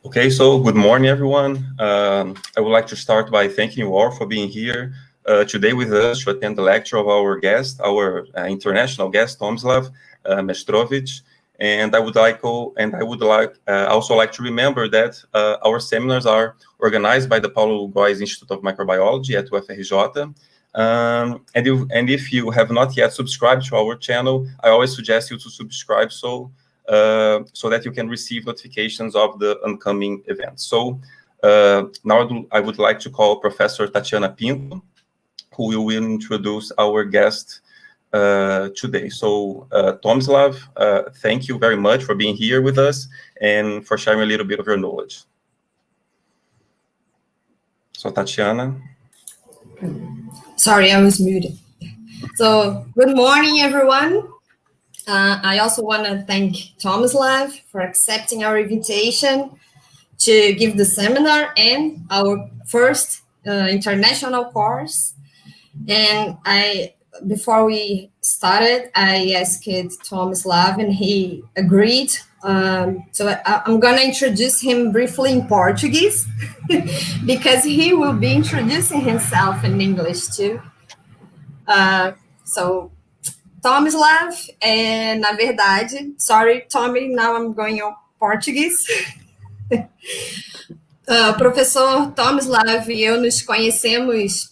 Okay, so good morning, everyone. I would like to start by thanking you all for being here today with us to attend the lecture of our guest, our international guest, Tomislav Meštrović. And I would also like to remember that our seminars are organized by the Paulo Institute of Microbiology at UFRJ. And if you have not yet subscribed to our channel, I always suggest you to subscribe so that you can receive notifications of the upcoming events. So now I would like to call Professor Tatiana Pinto, who will introduce our guest today. So Tomislav, thank you very much for being here with us and for sharing a little bit of your knowledge. So Tatiana. Sorry, I was muted. So good morning, everyone. I also want to thank Tomislav for accepting our invitation to give the seminar and our first international course. And before we started, I asked Tomislav and he agreed. So I'm going to introduce him briefly in Portuguese because he will be introducing himself in English too. So Tomislav, na verdade, sorry, Tommy, now I'm going on Portuguese. Professor Tomislav e eu nos conhecemos,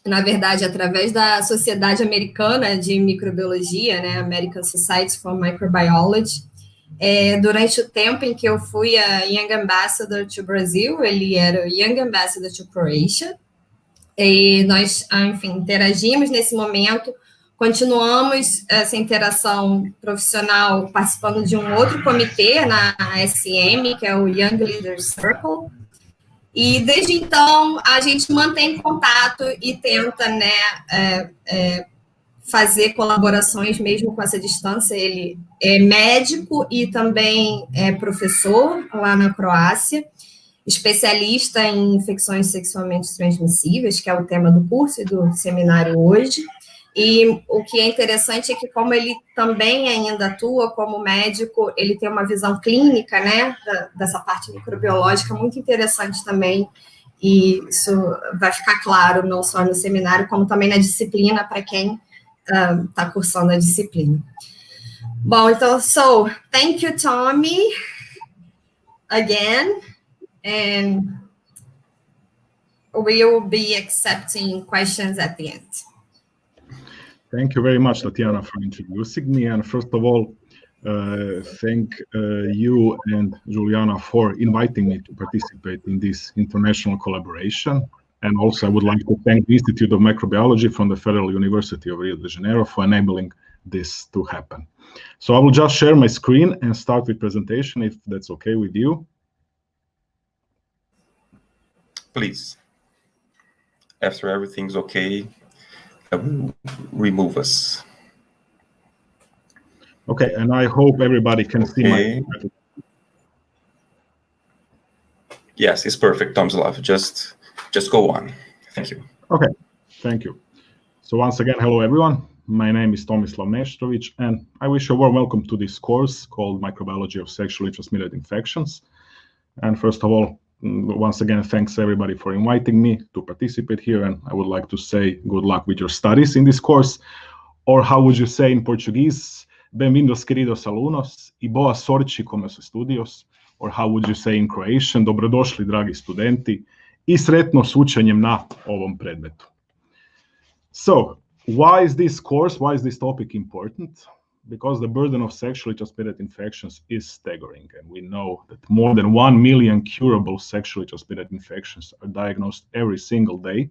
na verdade, através da Sociedade Americana de Microbiologia, né, American Society for Microbiology. Durante o tempo em que eu fui a Young Ambassador to Brazil, ele era o Young Ambassador to Croatia, e nós, enfim, interagimos nesse momento. Continuamos essa interação profissional participando de um outro comitê na SM, que é o Young Leaders Circle. E desde então a gente mantém contato e tenta, né, fazer colaborações mesmo com essa distância. Ele é médico e também é professor lá na Croácia, especialista em infecções sexualmente transmissíveis, que é o tema do curso e do seminário hoje. E o que é interessante é que, como ele também ainda atua como médico, ele tem uma visão clínica, né, dessa parte microbiológica muito interessante também, e isso vai ficar claro não só no seminário, como também na disciplina, para quem está cursando a disciplina. Bom, então, thank you, Tommy, again, and we will be accepting questions at the end. Thank you very much, Tatiana, for introducing me. And first of all, thank you and Juliana for inviting me to participate in this international collaboration. And also, I would like to thank the Institute of Microbiology from the Federal University of Rio de Janeiro for enabling this to happen. So I will just share my screen and start with presentation, if that's okay with you. Please. After everything's okay, I will remove us. Okay, and I hope everybody can see my... Yes, it's perfect, Tomislav. Just go on. Thank you. Okay, thank you. So once again, hello everyone. My name is Tomislav Meštrović, and I wish you a warm welcome to this course called Microbiology of Sexually Transmitted Infections. And first of all, once again, thanks everybody for inviting me to participate here, and I would like to say good luck with your studies in this course, or how would you say in Portuguese, bem-vindos queridos alunos e boa sorte com meus estudios, or how would you say in Croatian, dobrodošli dragi studenti i sretno s učenjem na ovom predmetu. So, why is this course, why is this topic important? Because the burden of sexually transmitted infections is staggering, and we know that more than 1 million curable sexually transmitted infections are diagnosed every single day.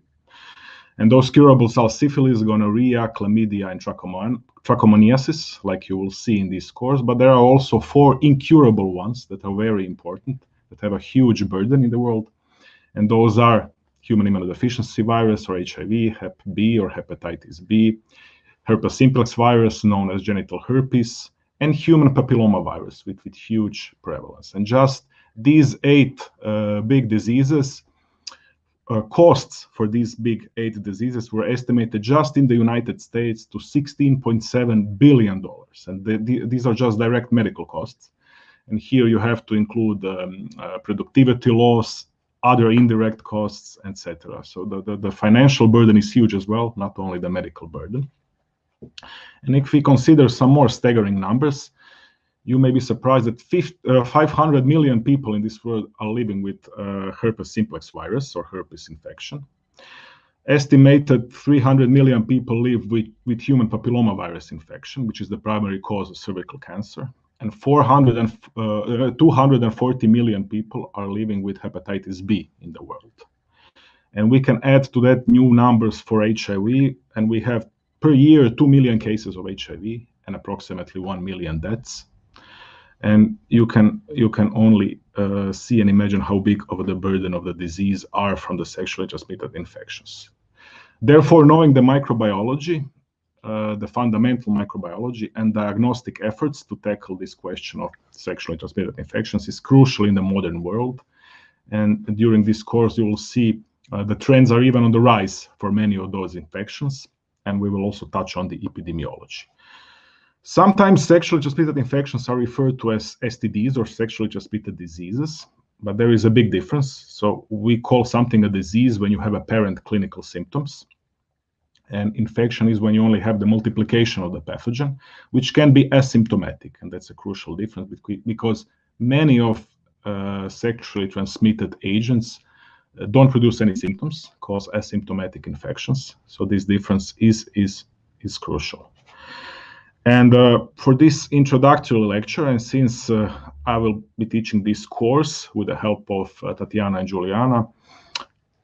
And those curables are syphilis, gonorrhea, chlamydia, and trichomoniasis, like you will see in this course. But there are also 4 incurable ones that are very important, that have a huge burden in the world. And those are human immunodeficiency virus, or HIV, Hep B, or hepatitis B, herpes simplex virus, known as genital herpes, and human papilloma virus with huge prevalence. And just these 8 big diseases, costs for these big 8 diseases were estimated just in the United States to $16.7 billion. And these are just direct medical costs. And here you have to include productivity loss, other indirect costs, etc. So the financial burden is huge as well, not only the medical burden. And if we consider some more staggering numbers, you may be surprised that 500 million people in this world are living with herpes simplex virus or herpes infection. Estimated 300 million people live with human papillomavirus infection, which is the primary cause of cervical cancer. And 240 million people are living with hepatitis B in the world. And we can add to that new numbers for HIV, and we have per year 2 million cases of HIV and approximately 1 million deaths. And you can only see and imagine how big of the burden of the disease are from the sexually transmitted infections. Therefore, knowing the microbiology, the fundamental microbiology and diagnostic efforts to tackle this question of sexually transmitted infections is crucial in the modern world. And during this course, you will see the trends are even on the rise for many of those infections. And we will also touch on the epidemiology. Sometimes sexually transmitted infections are referred to as STDs or sexually transmitted diseases, but there is a big difference. So we call something a disease when you have apparent clinical symptoms. And infection is when you only have the multiplication of the pathogen, which can be asymptomatic. And that's a crucial difference because many of sexually transmitted agents don't produce any symptoms, cause asymptomatic infections. So this difference is crucial. And for this introductory lecture, and since I will be teaching this course with the help of Tatiana and Juliana,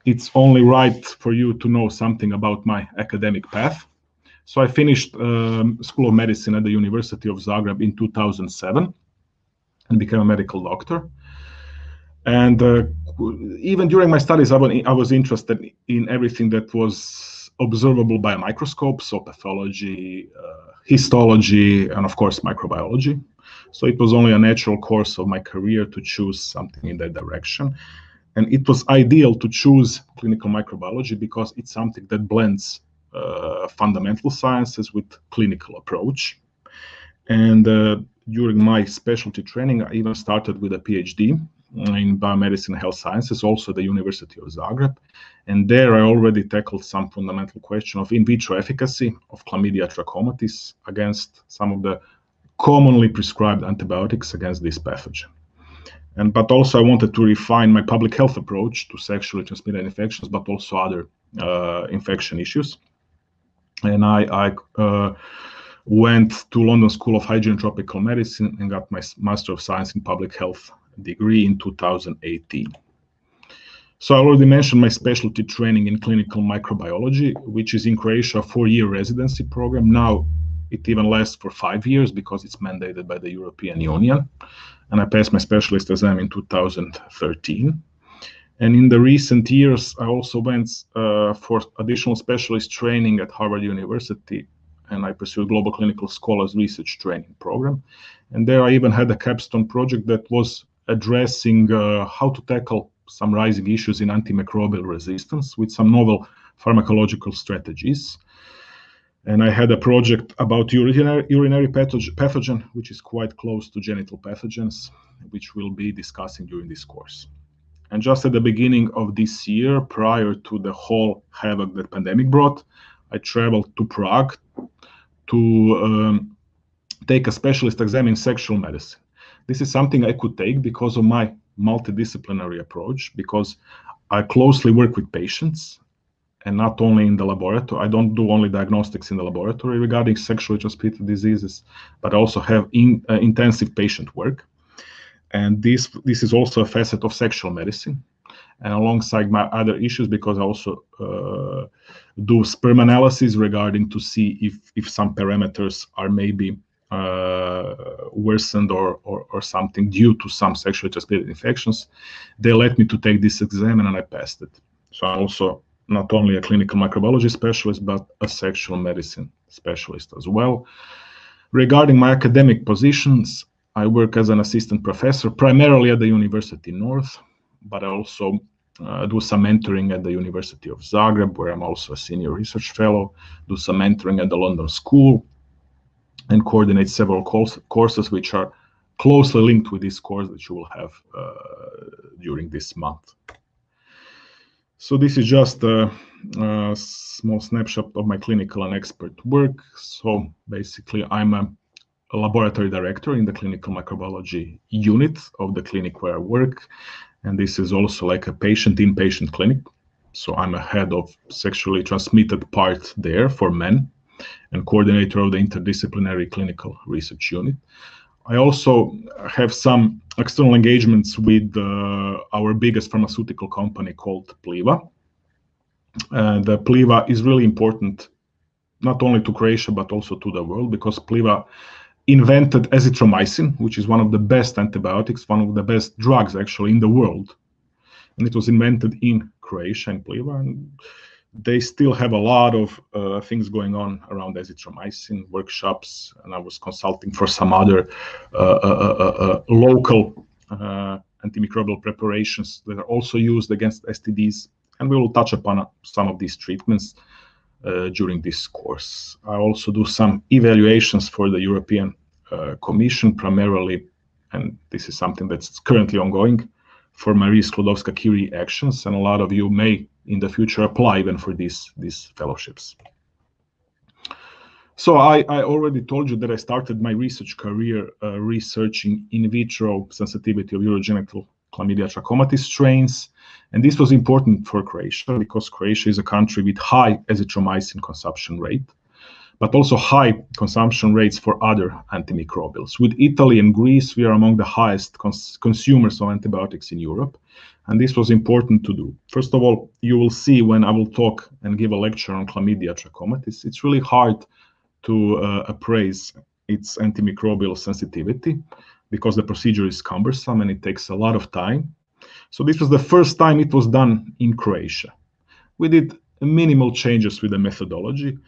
it's only right for you to know something about my academic path. So I finished School of Medicine at the University of Zagreb in 2007 and became a medical doctor. And even during my studies, I was interested in everything that was observable by a microscope, so pathology, histology, and of course, microbiology. So it was only a natural course of my career to choose something in that direction. And it was ideal to choose clinical microbiology because it's something that blends fundamental sciences with clinical approach. And during my specialty training, I even started with a PhD in biomedicine and health sciences, also at the University of Zagreb. And there I already tackled some fundamental question of in vitro efficacy of Chlamydia trachomatis against some of the commonly prescribed antibiotics against this pathogen. But also I wanted to refine my public health approach to sexually transmitted infections, but also other infection issues. And I went to London School of Hygiene and Tropical Medicine and got my Master of Science in Public Health degree in 2018. So I already mentioned my specialty training in clinical microbiology, which is in Croatia a 4-year residency program. Now it even lasts for 5 years because it's mandated by the European Union. And I passed my specialist exam in 2013. And in the recent years, I also went for additional specialist training at Harvard University, and I pursued Global Clinical Scholars Research Training Program. And there I even had a capstone project that was addressing how to tackle some rising issues in antimicrobial resistance with some novel pharmacological strategies. And I had a project about urinary pathogen, which is quite close to genital pathogens, which we'll be discussing during this course. And just at the beginning of this year, prior to the whole havoc that pandemic brought, I traveled to Prague to take a specialist exam in sexual medicine. This is something I could take because of my multidisciplinary approach, because I closely work with patients and not only in the laboratory. I don't do only diagnostics in the laboratory regarding sexually transmitted diseases, but I also have intensive patient work. And this is also a facet of sexual medicine. And alongside my other issues, because I also do sperm analysis regarding to see if some parameters are maybe worsened or something due to some sexually transmitted infections, they let me to take this exam and I passed it. So I'm also not only a clinical microbiology specialist, but a sexual medicine specialist as well. Regarding my academic positions, I work as an assistant professor, primarily at the University North, but I also do some mentoring at the University of Zagreb, where I'm also a senior research fellow, do some mentoring at the London School, and coordinate several courses which are closely linked with this course that you will have during this month. So this is just a small snapshot of my clinical and expert work. So basically, I'm a laboratory director in the clinical microbiology unit of the clinic where I work. And this is also like a inpatient clinic. So I'm a head of sexually transmitted part there for men and coordinator of the interdisciplinary clinical research unit. I also have some external engagements with our biggest pharmaceutical company called pela. The pela is really important, not only to Croatia, but also to the world, because pela invented azithromycin, which is one of the best antibiotics, one of the best drugs actually in the world. And it was invented in Croatia and pela. And they still have a lot of things going on around azithromycin, workshops, and I was consulting for some other local antimicrobial preparations that are also used against STDs, and we will touch upon some of these treatments during this course. I also do some evaluations for the European Commission primarily, and this is something that's currently ongoing, for Marie Sklodowska-Curie actions, and a lot of you may in the future apply even for these fellowships. So I already told you that I started my research career researching in vitro sensitivity of urogenital Chlamydia trachomatis strains, and this was important for Croatia because Croatia is a country with high azithromycin consumption rate, but also high consumption rates for other antimicrobials. With Italy and Greece, we are among the highest consumers of antibiotics in Europe, and this was important to do. First of all, you will see when I will talk and give a lecture on Chlamydia trachomatis, it's really hard to appraise its antimicrobial sensitivity because the procedure is cumbersome and it takes a lot of time. So this was the first time it was done in Croatia. We did minimal changes with the methodology,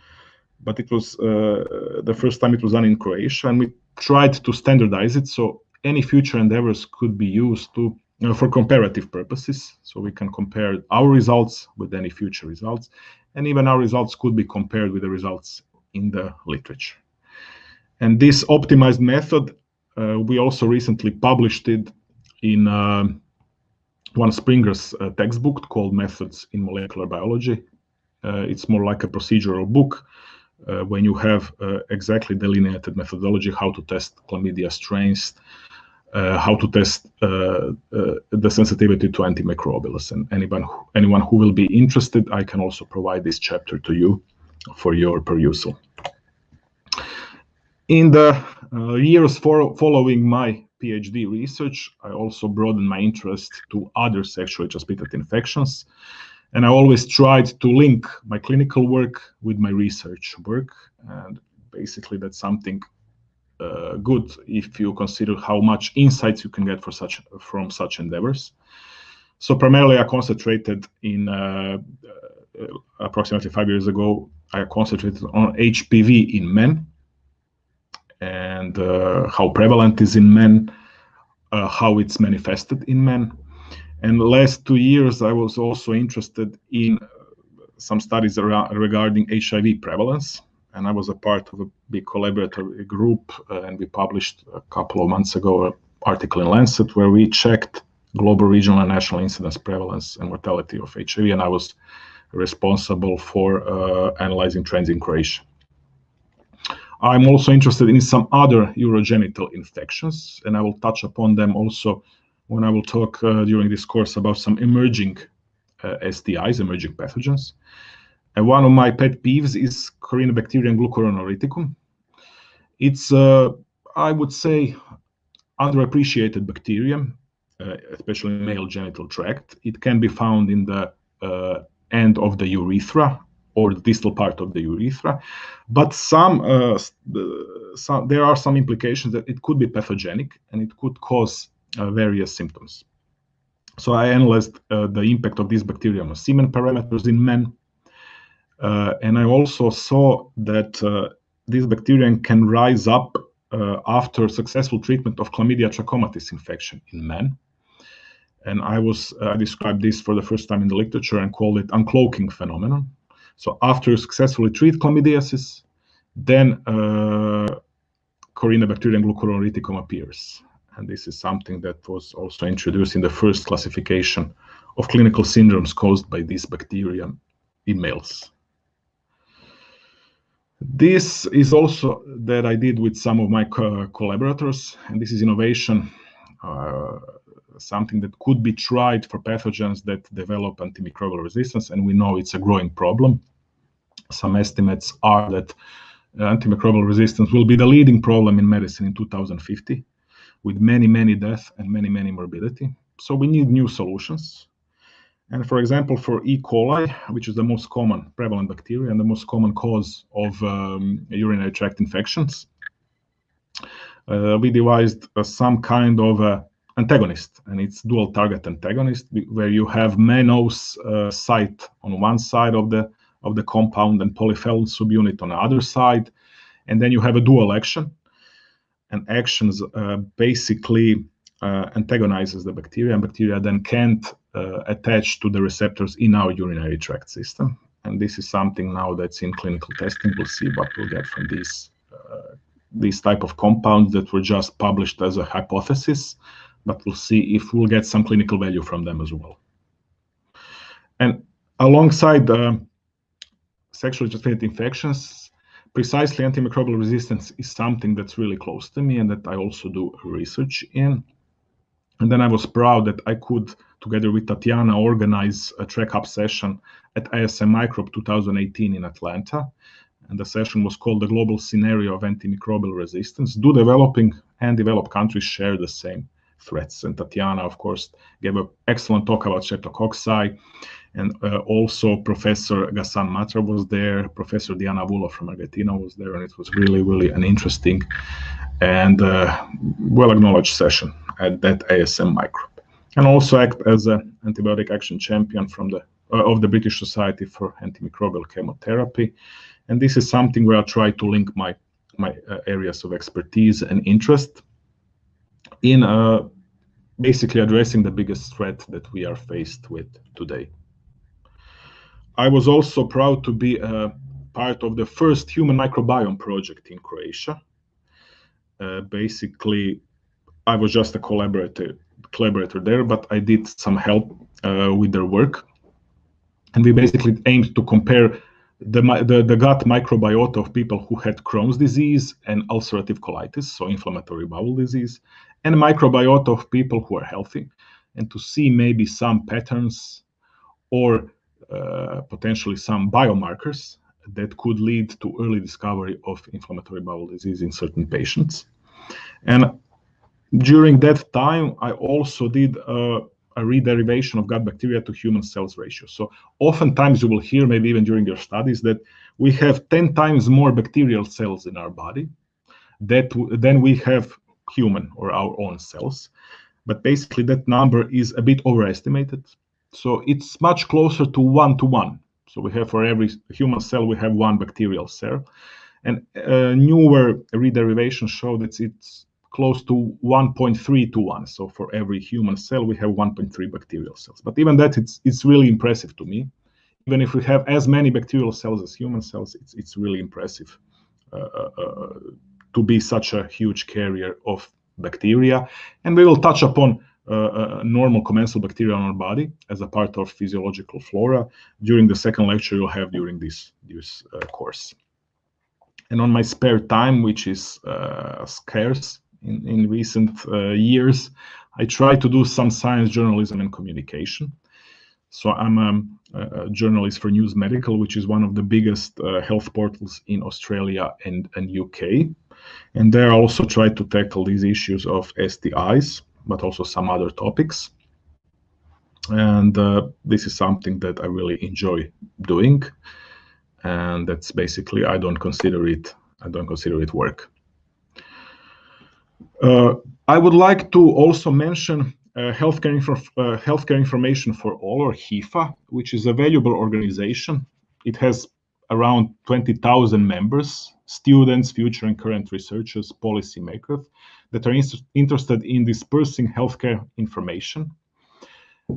but it was the first time it was done in Croatia, and we tried to standardize it so any future endeavors could be used to for comparative purposes, so we can compare our results with any future results, and even our results could be compared with the results in the literature. And this optimized method, we also recently published it in one Springer's textbook called Methods in Molecular Biology. It's more like a procedural book when you have exactly delineated methodology, how to test chlamydia strains, how to test the sensitivity to antimicrobials. And anyone who will be interested, I can also provide this chapter to you for your perusal. In the years following my PhD research, I also broadened my interest to other sexually transmitted infections. And I always tried to link my clinical work with my research work. And basically that's something good if you consider how much insights you can get from such endeavors. So primarily I concentrated in, approximately 5 years ago, I concentrated on HPV in men and how prevalent is in men, how it's manifested in men. And the last 2 years, I was also interested in some studies regarding HIV prevalence. And I was a part of a big collaborative group, and we published a couple of months ago an article in Lancet where we checked global, regional, and national incidence, prevalence, and mortality of HIV, and I was responsible for analyzing trends in Croatia. I'm also interested in some other urogenital infections, and I will touch upon them also when I will talk during this course about some emerging STIs, emerging pathogens. And one of my pet peeves is Corynebacterium glucuronolithicum. It's, I would say, underappreciated bacterium, especially in male genital tract. It can be found in the end of the urethra or the distal part of the urethra, but there are some implications that it could be pathogenic and it could cause various symptoms. So I analyzed the impact of this bacterium on semen parameters in men, and I also saw that this bacterium can rise up after successful treatment of Chlamydia trachomatis infection in men. And I described this for the first time in the literature and called it uncloaking phenomenon. So after you successfully treat chlamydiasis, then Corynebacterium glucuronolithicum appears. And this is something that was also introduced in the first classification of clinical syndromes caused by this bacterium in males. This is also that I did with some of my collaborators, and this is innovation, something that could be tried for pathogens that develop antimicrobial resistance, and we know it's a growing problem. Some estimates are that antimicrobial resistance will be the leading problem in medicine in 2050, with many deaths and many morbidity. So we need new solutions. And for example, for E. coli, which is the most common prevalent bacteria and the most common cause of urinary tract infections, we devised some kind of antagonist, and it's dual target antagonist, where you have mannose site on one side of the compound and polyphenol subunit on the other side, and then you have a dual action, and actions basically antagonizes the bacteria, and bacteria then can't attach to the receptors in our urinary tract system. And this is something now that's in clinical testing. We'll see what we'll get from these type of compounds that were just published as a hypothesis, but we'll see if we'll get some clinical value from them as well. And alongside sexually transmitted infections, precisely antimicrobial resistance is something that's really close to me and that I also do research in. And then I was proud that I could, together with Tatiana, organize a track-up session at ASM Microbe 2018 in Atlanta. And the session was called The Global Scenario of Antimicrobial Resistance. Do developing and developed countries share the same threats? And Tatiana, of course, gave an excellent talk about streptococci. And also Professor Ghassan Matra was there. Professor Diana Vulov from Argentina was there. And it was really an interesting and well-acknowledged session at that ASM Microbe. And also act as an antibiotic action champion from of the British Society for Antimicrobial Chemotherapy. And this is something where I try to link my areas of expertise and interest in basically addressing the biggest threat that we are faced with today. I was also proud to be part of the first human microbiome project in Croatia. Basically, I was just a collaborator there, but I did some help with their work. And we basically aimed to compare the gut microbiota of people who had Crohn's disease and ulcerative colitis, so inflammatory bowel disease, and microbiota of people who are healthy, and to see maybe some patterns or potentially some biomarkers that could lead to early discovery of inflammatory bowel disease in certain patients. And during that time, I also did a rederivation of gut bacteria to human cells ratio. So oftentimes you will hear, maybe even during your studies, that we have 10 times more bacterial cells in our body than we have human or our own cells. But basically that number is a bit overestimated. So it's much closer to 1-to-1. So we have for every human cell, we have one bacterial cell. And newer rederivations show that it's close to 1.3-to-1. So for every human cell, we have 1.3 bacterial cells. But even that, it's really impressive to me. Even if we have as many bacterial cells as human cells, it's really impressive to be such a huge carrier of bacteria. And we will touch upon normal commensal bacteria in our body as a part of physiological flora during the second lecture you'll have during this course. And on my spare time, which is scarce in recent years, I try to do some science journalism and communication. So I'm a journalist for News Medical, which is one of the biggest health portals in Australia and UK. And there I also try to tackle these issues of STIs, but also some other topics. And this is something that I really enjoy doing. And that's basically, I don't consider it work. I would like to also mention Healthcare Information for All, or HIFA, which is a valuable organization. It has around 20,000 members, students, future and current researchers, policymakers that are interested in dispersing healthcare information.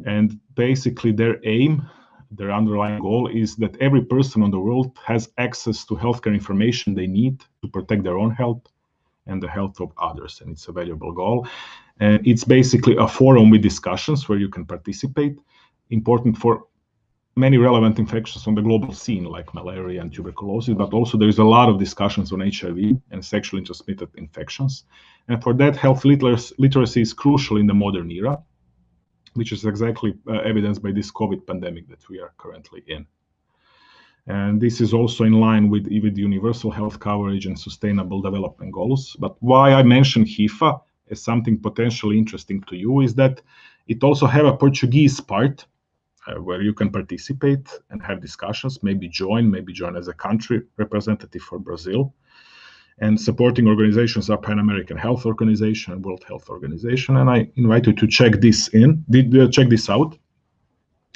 And basically their aim, their underlying goal is that every person in the world has access to healthcare information they need to protect their own health and the health of others. And it's a valuable goal. And it's basically a forum with discussions where you can participate, important for many relevant infections on the global scene, like malaria and tuberculosis, but also there is a lot of discussions on HIV and sexually transmitted infections. And for that, health literacy is crucial in the modern era, which is exactly evidenced by this COVID pandemic that we are currently in. And this is also in line with universal health coverage and sustainable development goals. But why I mention HIFA as something potentially interesting to you is that it also have a Portuguese part where you can participate and have discussions, maybe join as a country representative for Brazil. And supporting organizations are Pan American Health Organization and World Health Organization. And I invite you to check this out,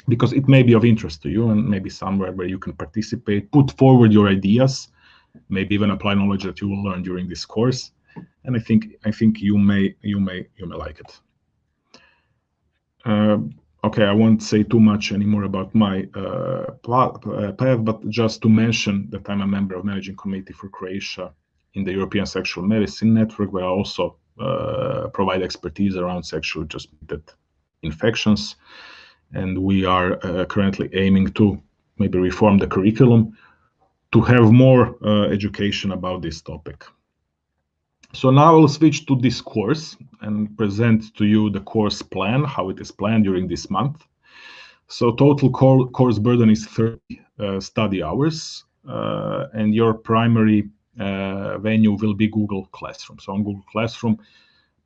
because it may be of interest to you and maybe somewhere where you can participate, put forward your ideas, maybe even apply knowledge that you will learn during this course. And I think you may like it. Okay, I won't say too much anymore about my path, but just to mention that I'm a member of Managing Committee for Croatia in the European Sexual Medicine Network, where I also provide expertise around sexually transmitted infections. And we are currently aiming to maybe reform the curriculum to have more education about this topic. So now I'll switch to this course and present to you the course plan, how it is planned during this month. So total course burden is 30 study hours, and your primary venue will be Google Classroom. So on Google Classroom,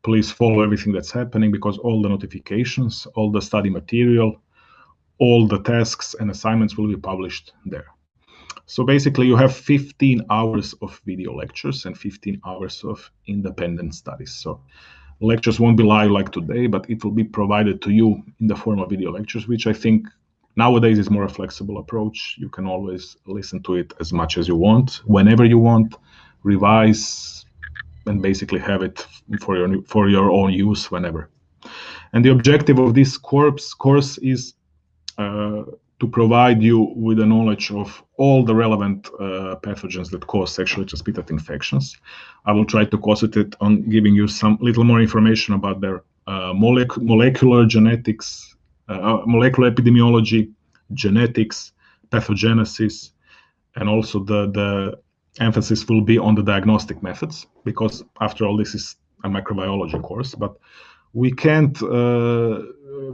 please follow everything that's happening, because all the notifications, all the study material, all the tasks and assignments will be published there. So basically you have 15 hours of video lectures and 15 hours of independent studies. So lectures won't be live like today, but it will be provided to you in the form of video lectures, which I think nowadays is more a flexible approach. You can always listen to it as much as you want, whenever you want, revise, and basically have it for your own use whenever. And the objective of this course is to provide you with the knowledge of all the relevant pathogens that cause sexually transmitted infections. I will try to concentrate on giving you some little more information about their molecular genetics, molecular epidemiology, genetics, pathogenesis, and also the emphasis will be on the diagnostic methods, because after all, this is a microbiology course, but we can't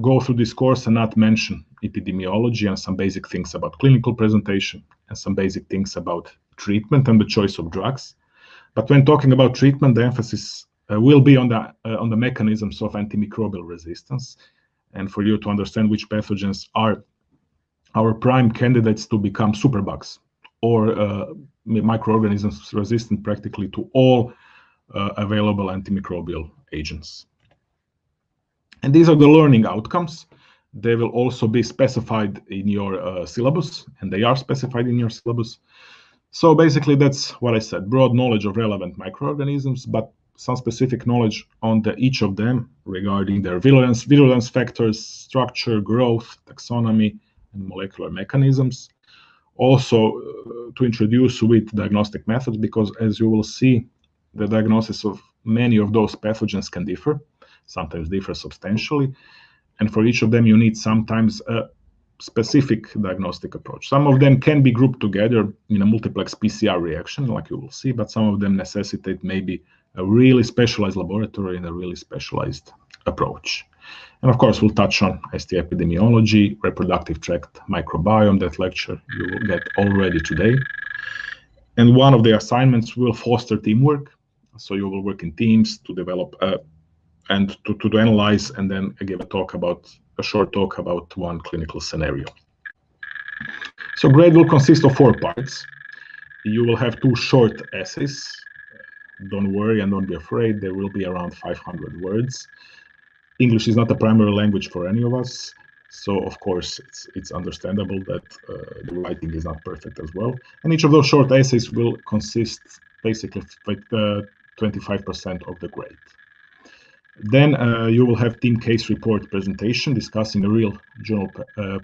go through this course and not mention epidemiology and some basic things about clinical presentation and some basic things about treatment and the choice of drugs. But when talking about treatment, the emphasis will be on the mechanisms of antimicrobial resistance, and for you to understand which pathogens are our prime candidates to become superbugs or microorganisms resistant practically to all available antimicrobial agents. And these are the learning outcomes. They will also be specified in your syllabus, and they are specified in your syllabus. So basically, that's what I said, broad knowledge of relevant microorganisms, but some specific knowledge on each of them regarding their virulence factors, structure, growth, taxonomy, and molecular mechanisms. Also, to introduce with diagnostic methods, because as you will see, the diagnosis of many of those pathogens can differ, sometimes differ substantially. And for each of them, you need sometimes a specific diagnostic approach. Some of them can be grouped together in a multiplex PCR reaction, like you will see, but some of them necessitate maybe a really specialized laboratory and a really specialized approach. And of course, we'll touch on ST epidemiology, reproductive tract microbiome. That lecture you will get already today. And one of the assignments will foster teamwork. So you will work in teams to develop and to analyze, and then give a short talk about one clinical scenario. So grade will consist of 4 parts. You will have 2 short essays. Don't worry and don't be afraid. There will be around 500 words. English is not a primary language for any of us, so of course it's understandable that the writing is not perfect as well. And each of those short essays will consist basically 25% of the grade. Then you will have team case report presentation discussing a real journal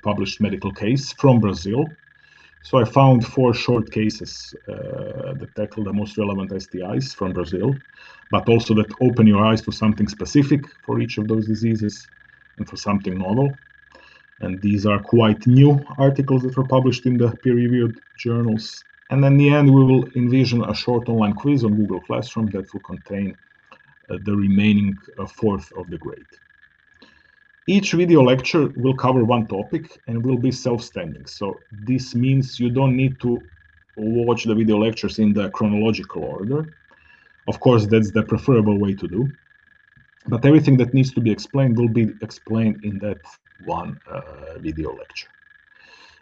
published medical case from Brazil, So I found 4 short cases that tackle the most relevant STIs from Brazil, but also that open your eyes to something specific for each of those diseases and for something novel. And these are quite new articles that were published in the peer-reviewed journals. And in the end, we will envision a short online quiz on Google Classroom that will contain the remaining fourth of the grade. Each video lecture will cover one topic and will be self-standing. So this means you don't need to watch the video lectures in the chronological order. Of course, that's the preferable way to do. But everything that needs to be explained will be explained in that one video lecture.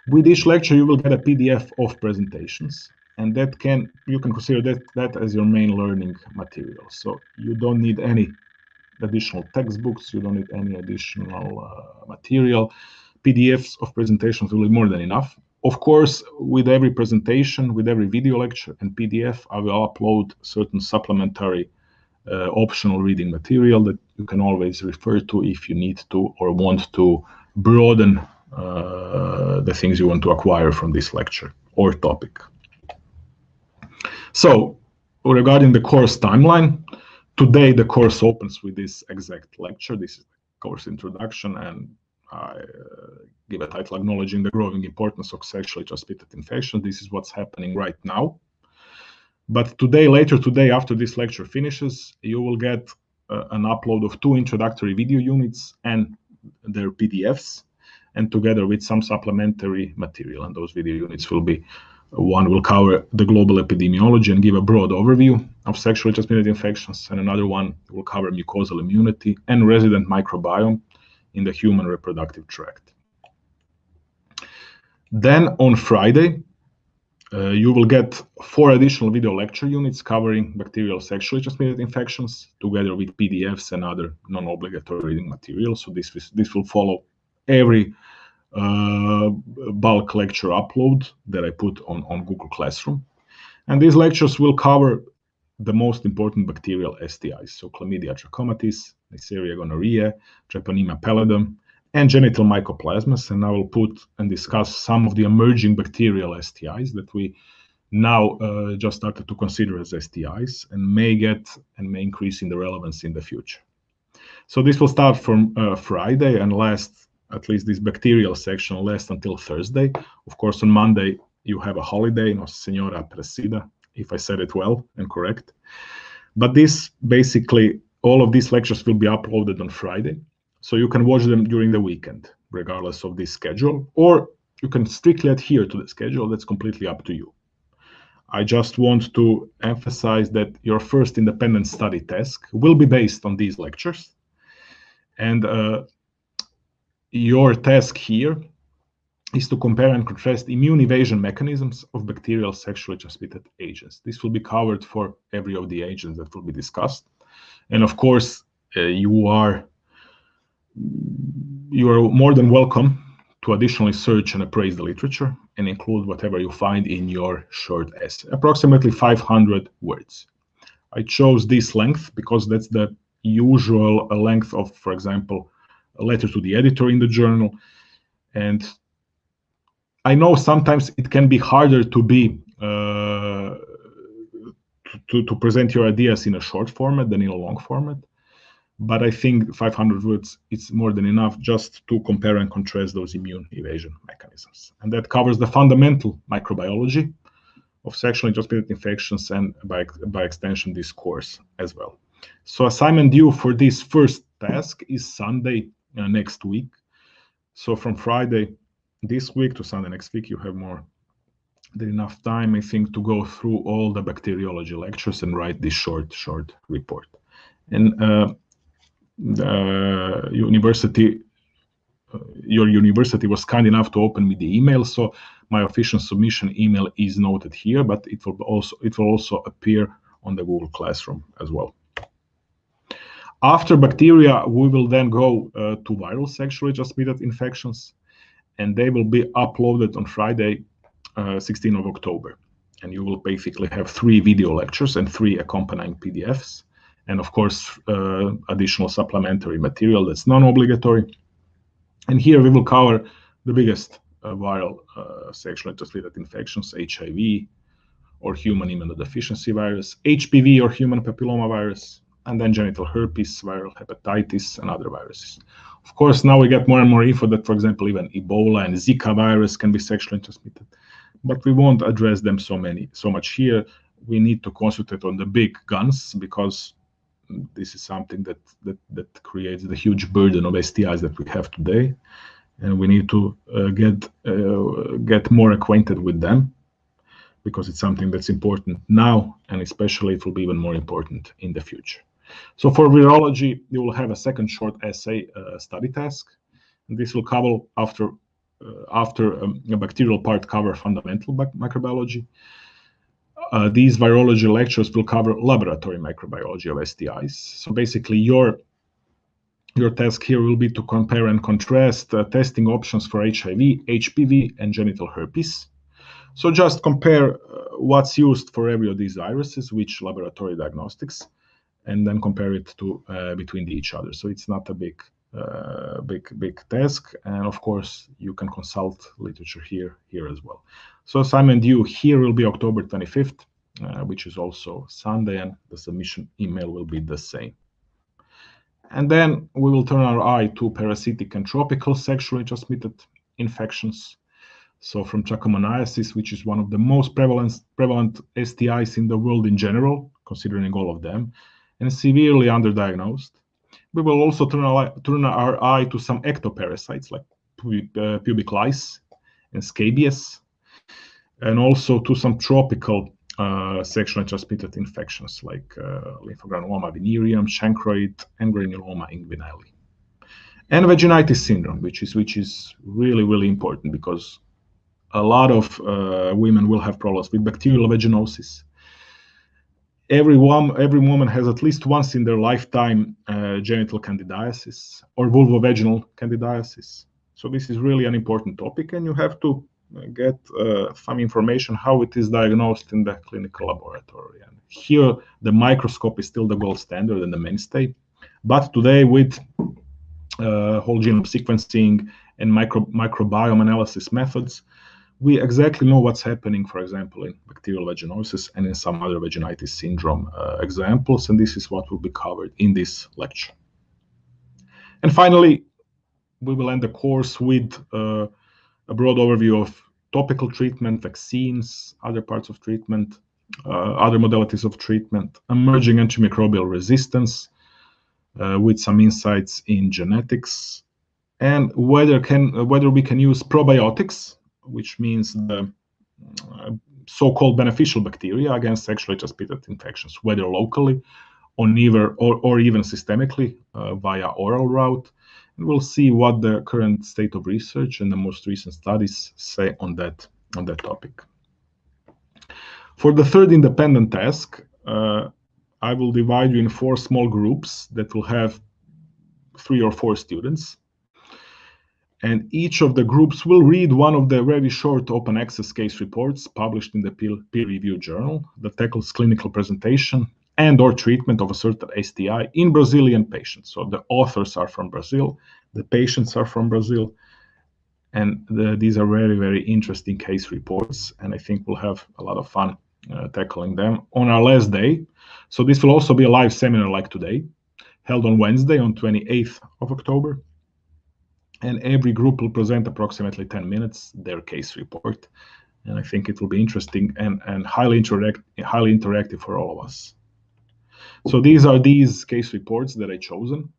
With each lecture, you will get a PDF of presentations, and you can consider that as your main learning material. So you don't need any additional textbooks, you don't need any additional material. PDFs of presentations will be more than enough. Of course, with every presentation, with every video lecture and PDF, I will upload certain supplementary optional reading material that you can always refer to if you need to or want to broaden the things you want to acquire from this lecture or topic. So, regarding the course timeline, today the course opens with this exact lecture. This is the course introduction, and I give a title acknowledging the growing importance of sexually transmitted infection. This is what's happening right now. But later today, after this lecture finishes, you will get an upload of 2 introductory video units and their PDFs, and together with some supplementary material. And those video units will be, one will cover the global epidemiology and give a broad overview of sexually transmitted infections, and another one will cover mucosal immunity and resident microbiome in the human reproductive tract. Then on Friday, you will get 4 additional video lecture units covering bacterial sexually transmitted infections, together with PDFs and other non-obligatory reading material. So this will follow every bulk lecture upload that I put on Google Classroom. And these lectures will cover the most important bacterial STIs, so Chlamydia trachomatis, Neisseria gonorrhea, Treponema pallidum, and genital mycoplasmas. And I will put and discuss some of the emerging bacterial STIs that we now just started to consider as STIs and may increase in the relevance in the future. So this will start from Friday and last, at least this bacterial section, last until Thursday. Of course, on Monday, you have a holiday, Nossa Senhora Aparecida, if I said it well and correct. But basically, all of these lectures will be uploaded on Friday. So you can watch them during the weekend, regardless of this schedule, or you can strictly adhere to the schedule. That's completely up to you. I just want to emphasize that your first independent study task will be based on these lectures. And your task here is to compare and contrast immune evasion mechanisms of bacterial sexually transmitted agents. This will be covered for every of the agents that will be discussed. And of course, you are more than welcome to additionally search and appraise the literature and include whatever you find in your short essay, approximately 500 words. I chose this length because that's the usual length of, for example, a letter to the editor in the journal. And I know sometimes it can be harder to be to present your ideas in a short format than in a long format. But I think 500 words, it's more than enough just to compare and contrast those immune evasion mechanisms. And that covers the fundamental microbiology of sexually transmitted infections and by extension, this course as well. So assignment due for this first task is Sunday next week. So from Friday this week to Sunday next week, you have more than enough time, I think, to go through all the bacteriology lectures and write this short report. And the university, your university was kind enough to open me the email, so my official submission email is noted here, but it will also appear on the Google Classroom as well. After bacteria, we will then go to viral sexually transmitted infections, and they will be uploaded on Friday, 16th of October. And you will basically have 3 video lectures and 3 accompanying PDFs. And of course, additional supplementary material that's non-obligatory. And here we will cover the biggest viral sexually transmitted infections, HIV or human immunodeficiency virus, HPV or human papillomavirus, and then genital herpes, viral hepatitis, and other viruses. Of course, now we get more and more info that, for example, even Ebola and Zika virus can be sexually transmitted, but we won't address them so much here. We need to concentrate on the big guns because this is something that creates the huge burden of STIs that we have today, and we need to get more acquainted with them because it's something that's important now, and especially it will be even more important in the future. So for virology, you will have a second short essay study task, and this will cover after a bacterial part cover fundamental microbiology. These virology lectures will cover laboratory microbiology of STIs. So basically, your task here will be to compare and contrast testing options for HIV, HPV, and genital herpes. So just compare what's used for every of these viruses, which laboratory diagnostics, and then compare it to between each other. So it's not a big task, and of course you can consult literature here as well. So assignment due here will be October 25th, which is also Sunday, and the submission email will be the same. And then we will turn our eye to parasitic and tropical sexually transmitted infections. So from trichomoniasis, which is one of the most prevalent STIs in the world in general, considering all of them, and severely underdiagnosed. We will also turn our eye to some ectoparasites like pubic lice and scabies, and also to some tropical sexually transmitted infections like lymphogranuloma venereum, chancroid, and granuloma inguinale. And vaginitis syndrome, which is really, really important because a lot of women will have problems with bacterial vaginosis. Every woman has at least once in their lifetime genital candidiasis or vulvovaginal candidiasis. So this is really an important topic, and you have to get some information how it is diagnosed in the clinical laboratory. And here, the microscope is still the gold standard and the mainstay. But today, with whole genome sequencing and microbiome analysis methods, we exactly know what's happening, for example, in bacterial vaginosis and in some other vaginitis syndrome examples, and this is what will be covered in this lecture. And finally, we will end the course with a broad overview of topical treatment, vaccines, other parts of treatment, other modalities of treatment, emerging antimicrobial resistance, with some insights in genetics, and whether we can use probiotics, which means the so-called beneficial bacteria against sexually transmitted infections, whether locally or even systemically via oral route. And we'll see what the current state of research and the most recent studies say on that topic. For the third independent task, I will divide you in 4 small groups that will have 3 or 4 students. And each of the groups will read one of the very short open access case reports published in the peer-reviewed journal that tackles clinical presentation and or treatment of a certain STI in Brazilian patients. So the authors are from Brazil, the patients are from Brazil, and these are very, very interesting case reports, and I think we'll have a lot of fun tackling them on our last day. So this will also be a live seminar like today, held on Wednesday on 28th of October. And every group will present approximately 10 minutes their case report. And I think it will be interesting and highly interactive for all of us. So these are these case reports that I chosen.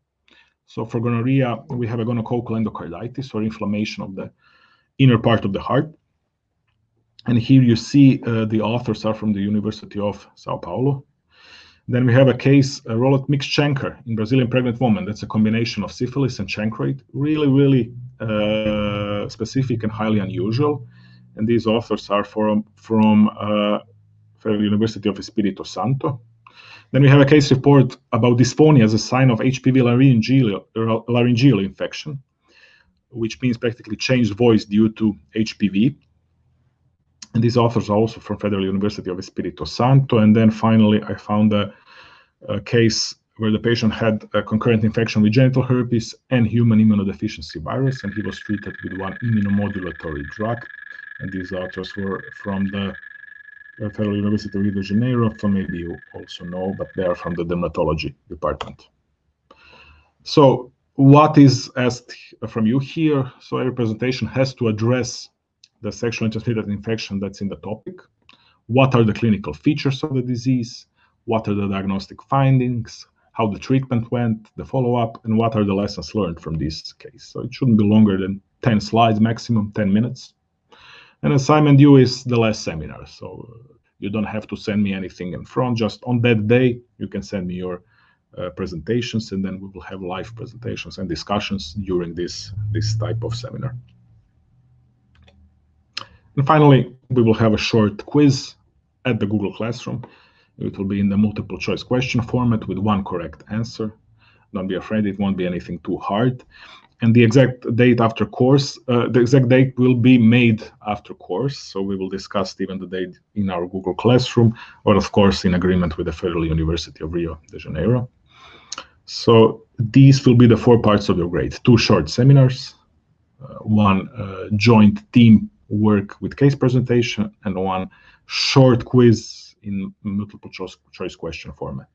So for gonorrhea, we have a gonococcal endocarditis or inflammation of the inner part of the heart. And here you see the authors are from the University of Sao Paulo. Then we have a case, a rouleau mixed chancre in Brazilian pregnant woman. That's a combination of syphilis and chancroid. Really, really specific and highly unusual. And these authors are from Federal University of Espírito Santo. Then we have a case report about dysphonia as a sign of HPV laryngeal infection, which means practically changed voice due to HPV. And these authors are also from Federal University of Espírito Santo. And then finally, I found a case where the patient had a concurrent infection with genital herpes and human immunodeficiency virus, and he was treated with one immunomodulatory drug. And these authors were from the Federal University of Rio de Janeiro, so maybe you also know, but they are from the dermatology department. So what is asked from you here? So every presentation has to address the sexually transmitted infection that's in the topic. What are the clinical features of the disease? What are the diagnostic findings? How the treatment went, the follow-up, and what are the lessons learned from this case? So it shouldn't be longer than 10 slides, maximum 10 minutes. And assignment due is the last seminar. So you don't have to send me anything in front. Just on that day, you can send me your presentations, and then we will have live presentations and discussions during this type of seminar. And finally, we will have a short quiz at the Google Classroom. It will be in the multiple choice question format with one correct answer. Don't be afraid, it won't be anything too hard. And the exact date after course, the exact date will be made after course. So we will discuss even the date in our Google Classroom, or of course in agreement with the Federal University of Rio de Janeiro. So these will be the 4 parts of your grade: 2 short seminars, 1 joint team work with case presentation, and 1 short quiz in multiple choice question format.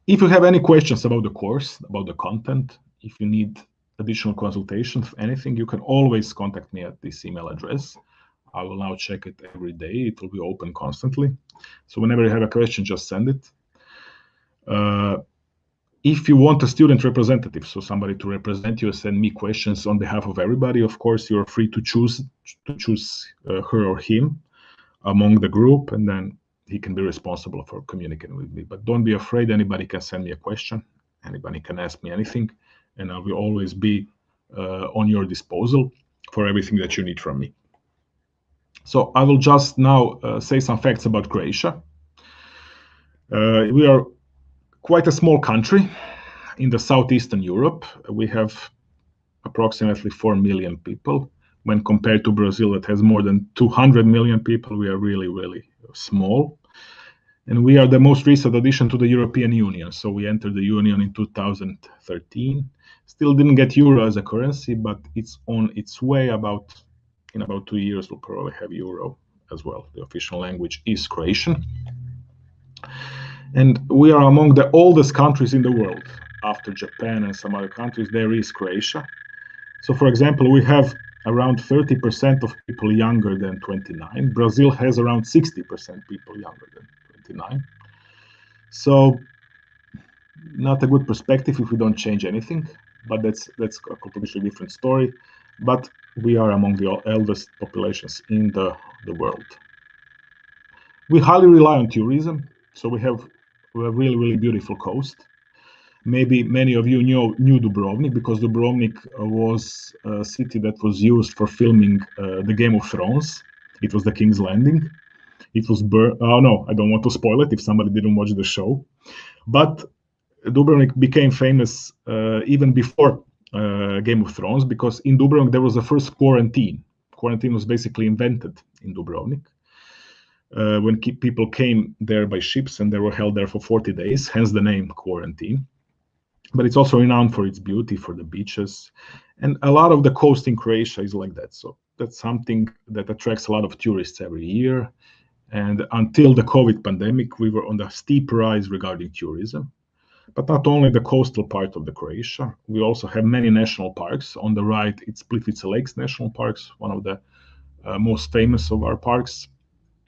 If you have any questions about the course, about the content, if you need additional consultation, anything, you can always contact me at this email address. I will now check it every day. It will be open constantly. So whenever you have a question, just send it. If you want a student representative, so somebody to represent you, send me questions on behalf of everybody, of course, you're free to choose her or him among the group, and then he can be responsible for communicating with me. But don't be afraid, anybody can send me a question, anybody can ask me anything, and I will always be on your disposal for everything that you need from me. So I will just now say some facts about Croatia. We are quite a small country in the southeastern Europe. We have approximately 4 million people. When compared to Brazil, that has more than 200 million people, we are really, really small. And we are the most recent addition to the European Union. So we entered the Union in 2013. Still didn't get euro as a currency, but it's on its way. In about 2 years, we'll probably have euro as well. The official language is Croatian. And we are among the oldest countries in the world. After Japan and some other countries, there is Croatia. So for example, we have around 30% of people younger than 29. Brazil has around 60% people younger than 29. So not a good perspective if we don't change anything, but that's a completely different story. But we are among the eldest populations in the world. We highly rely on tourism. So we have a really, really beautiful coast. Maybe many of you knew Dubrovnik, because Dubrovnik was a city that was used for filming the Game of Thrones. It was the King's Landing. It was oh no, I don't want to spoil it if somebody didn't watch the show. But Dubrovnik became famous even before Game of Thrones, because in Dubrovnik there was the first quarantine. Quarantine was basically invented in Dubrovnik. When people came there by ships, and they were held there for 40 days, hence the name quarantine. But it's also renowned for its beauty, for the beaches. And a lot of the coast in Croatia is like that. So that's something that attracts a lot of tourists every year. And until the COVID pandemic, we were on the steep rise regarding tourism. But not only the coastal part of the Croatia, we also have many national parks. On the right, it's Plitvice Lakes National Parks, one of the most famous of our parks.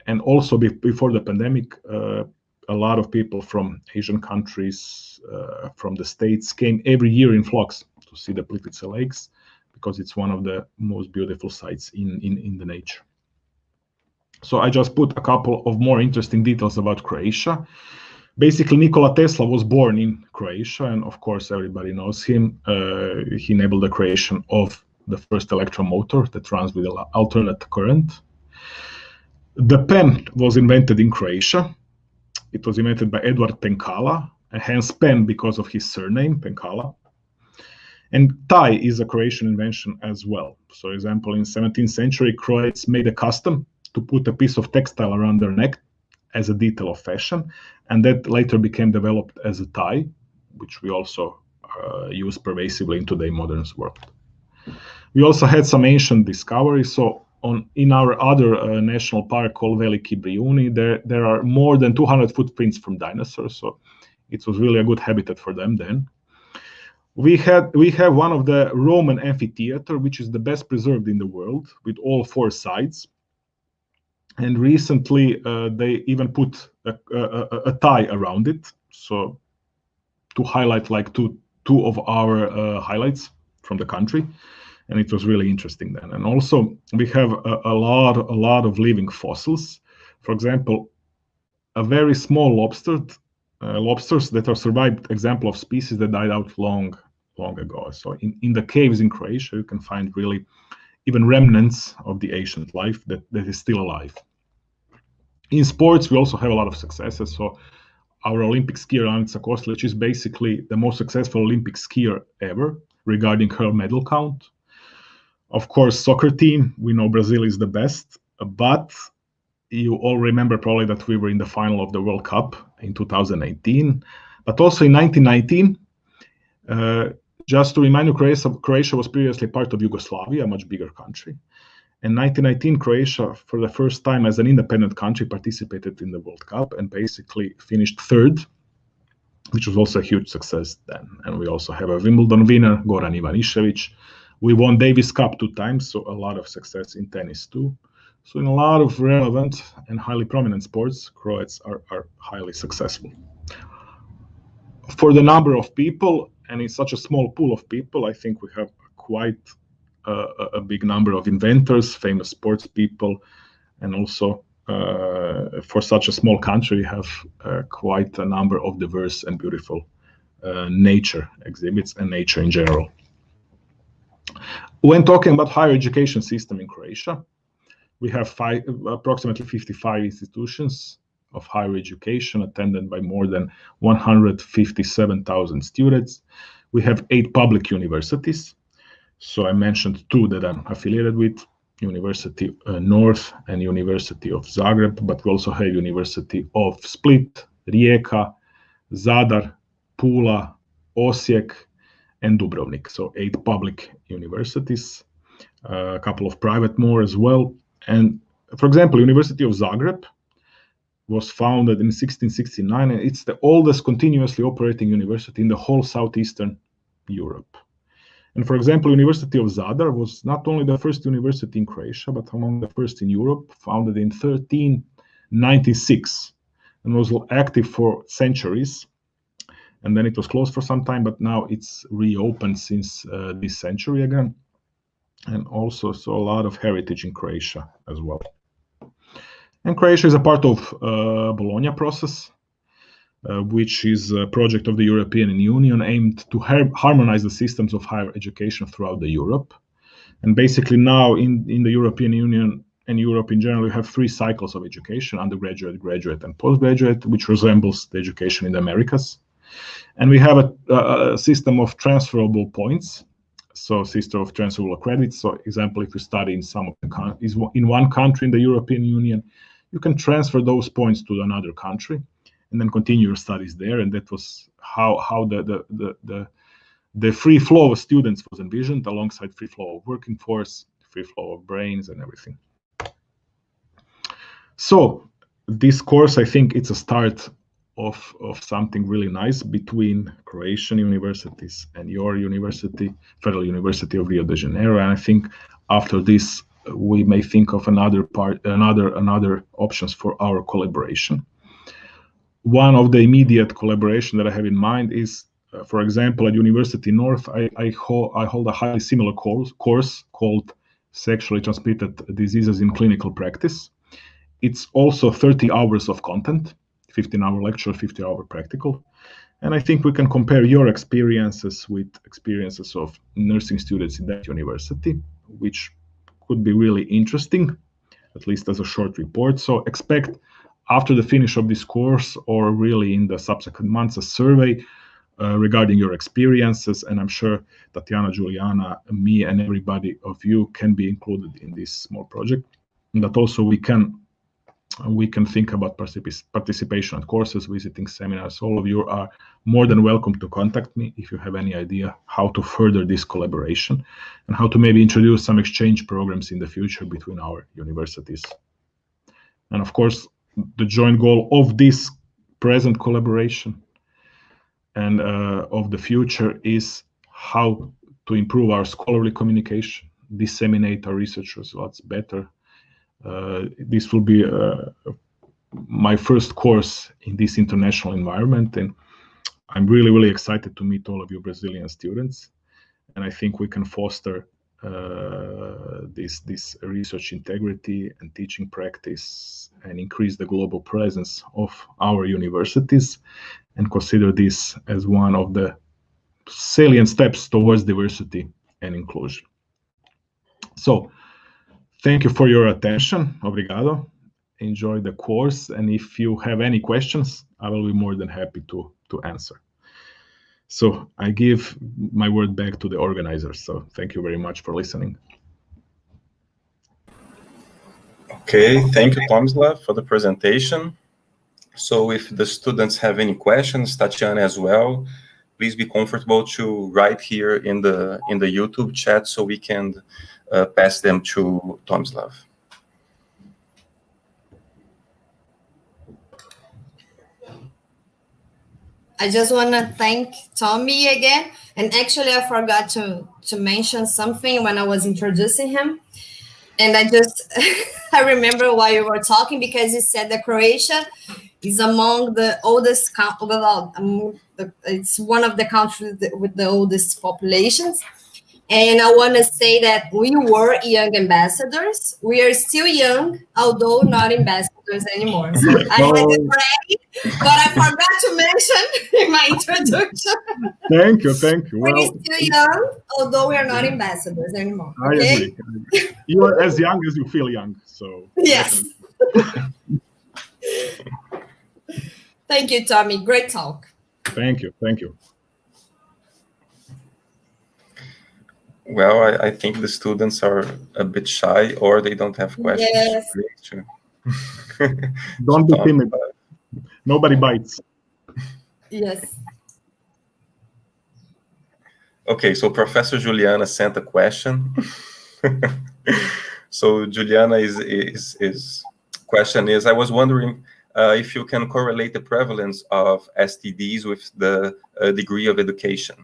And also before the pandemic, a lot of people from Asian countries, from the States, came every year in flocks to see the Plitvice Lakes, because it's one of the most beautiful sites in the nature. So I just put a couple of more interesting details about Croatia. Basically, Nikola Tesla was born in Croatia, and of course everybody knows him. He enabled the creation of the first electromotor that runs with alternate current. The pen was invented in Croatia. It was invented by Edward Penkala, hence pen because of his surname, Penkala. And tie is a Croatian invention as well. So, for example, in 17th century, Croats made a custom to put a piece of textile around their neck as a detail of fashion, and that later became developed as a tie, which we also use pervasively in today's modern world. We also had some ancient discoveries. So in our other national park called Veliki Brijuni, there are more than 200 footprints from dinosaurs. So it was really a good habitat for them then. We have one of the Roman amphitheater, which is the best preserved in the world, with all 4 sides. And recently, they even put a tie around it, so to highlight like two of our highlights from the country, and it was really interesting then. And also, we have a lot of living fossils. For example, a very small lobsters that are survived example of species that died out long ago. So in the caves in Croatia, you can find really even remnants of the ancient life that is still alive. In sports, we also have a lot of successes. So our Olympic skier, Anica Kostelić, is basically the most successful Olympic skier ever regarding her medal count. Of course, soccer team, we know Brazil is the best, but you all remember probably that we were in the final of the World Cup in 2018, but also in 1919. Just to remind you, Croatia was previously part of Yugoslavia, a much bigger country. In 1919, Croatia, for the first time as an independent country, participated in the World Cup and basically finished 3rd, which was also a huge success then. And we also have a Wimbledon winner, Goran Ivanišević. We won Davis Cup 2 times, so a lot of success in tennis too. So in a lot of relevant and highly prominent sports, Croats are highly successful. For the number of people, and in such a small pool of people, I think we have quite a big number of inventors, famous sports people, and also for such a small country, we have quite a number of diverse and beautiful nature exhibits and nature in general. When talking about higher education system in Croatia, we have approximately 55 institutions of higher education attended by more than 157,000 students. We have 8 public universities. So I mentioned 2 that I'm affiliated with, University North and University of Zagreb, but we also have University of Split, Rijeka, Zadar, Pula, Osijek, and Dubrovnik. So 8 public universities, a couple of private more as well. And for example, University of Zagreb was founded in 1669, and it's the oldest continuously operating university in the whole Southeastern Europe. And for example, University of Zadar was not only the first university in Croatia, but among the first in Europe, founded in 1396, and was active for centuries. And then it was closed for some time, but now it's reopened since this century again. And also so a lot of heritage in Croatia as well. And Croatia is a part of Bologna process, which is a project of the European Union aimed to harmonize the systems of higher education throughout the Europe. And basically now in the European Union and Europe in general, you have 3 cycles of education: undergraduate, graduate, and postgraduate, which resembles the education in the Americas. And we have a system of transferable points, so system of transferable credits. So example, if you study in in one country in the European Union, you can transfer those points to another country and then continue your studies there. And that was how the free flow of students was envisioned, alongside free flow of working force, free flow of brains, and everything. So this course, I think it's a start of something really nice between Croatian universities and your university, Federal University of Rio de Janeiro. And I think after this, we may think of another options for our collaboration. One of the immediate collaboration that I have in mind is, for example, at University North, I hold a highly similar course called Sexually Transmitted Diseases in Clinical Practice. It's also 30 hours of content, 15-hour lecture, 50-hour practical. And I think we can compare your experiences with experiences of nursing students in that university, which could be really interesting, at least as a short report. So expect after the finish of this course, or really in the subsequent months, a survey regarding your experiences. And I'm sure Tatiana, Juliana, me, and everybody of you can be included in this small project. And that also we can we can think about participation at courses, visiting seminars. All of you are more than welcome to contact me if you have any idea how to further this collaboration and how to maybe introduce some exchange programs in the future between our universities. And of course, the joint goal of this present collaboration and of the future is how to improve our scholarly communication, disseminate our research results better. This will be my first course in this international environment, and I'm really excited to meet all of you Brazilian students. And I think we can foster this research integrity and teaching practice and increase the global presence of our universities, and consider this as one of the salient steps towards diversity and inclusion. So, thank you for your attention. Obrigado. Enjoy the course. And if you have any questions, I will be more than happy to answer. So I give my word back to the organizers. So thank you very much for listening. Okay, thank you, Tomislav, for the presentation. So if the students have any questions, Tatiana as well, please be comfortable to write here in the YouTube chat so we can pass them to Tomislav. I just want to thank Tommy again. And actually, I forgot to mention something when I was introducing him. And I remember while you were talking, because you said that Croatia is among the oldest, it's one of the countries with the oldest populations. And I want to say that we were young ambassadors. We are still young, although not ambassadors anymore. So I had it ready, but I forgot to mention in my introduction. Thank you. We're still young, although we are not ambassadors anymore. Okay? I agree. You are as young as you feel young. So yes. Thank you, Tommy. Great talk. Thank you. Well, I think the students are a bit shy, or they don't have questions. Yes. Don't be timid. Nobody bites. Yes. Okay, so Professor Juliana sent a question. So Juliana is question is, I was wondering if you can correlate the prevalence of STDs with the degree of education.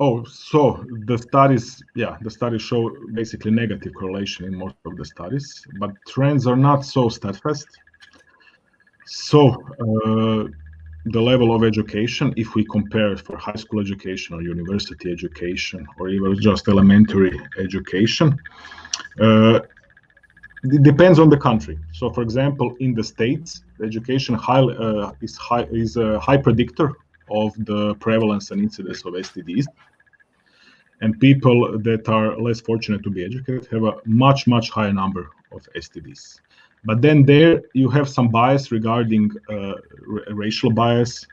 Oh, so the studies show basically negative correlation in most of the studies, but trends are not so steadfast. So the level of education, if we compare for high school education or university education or even just elementary education, it depends on the country. So, for example, in the States, education is a high predictor of the prevalence and incidence of STDs. And people that are less fortunate to be educated have a much higher number of STDs. But then there you have some bias regarding racial bias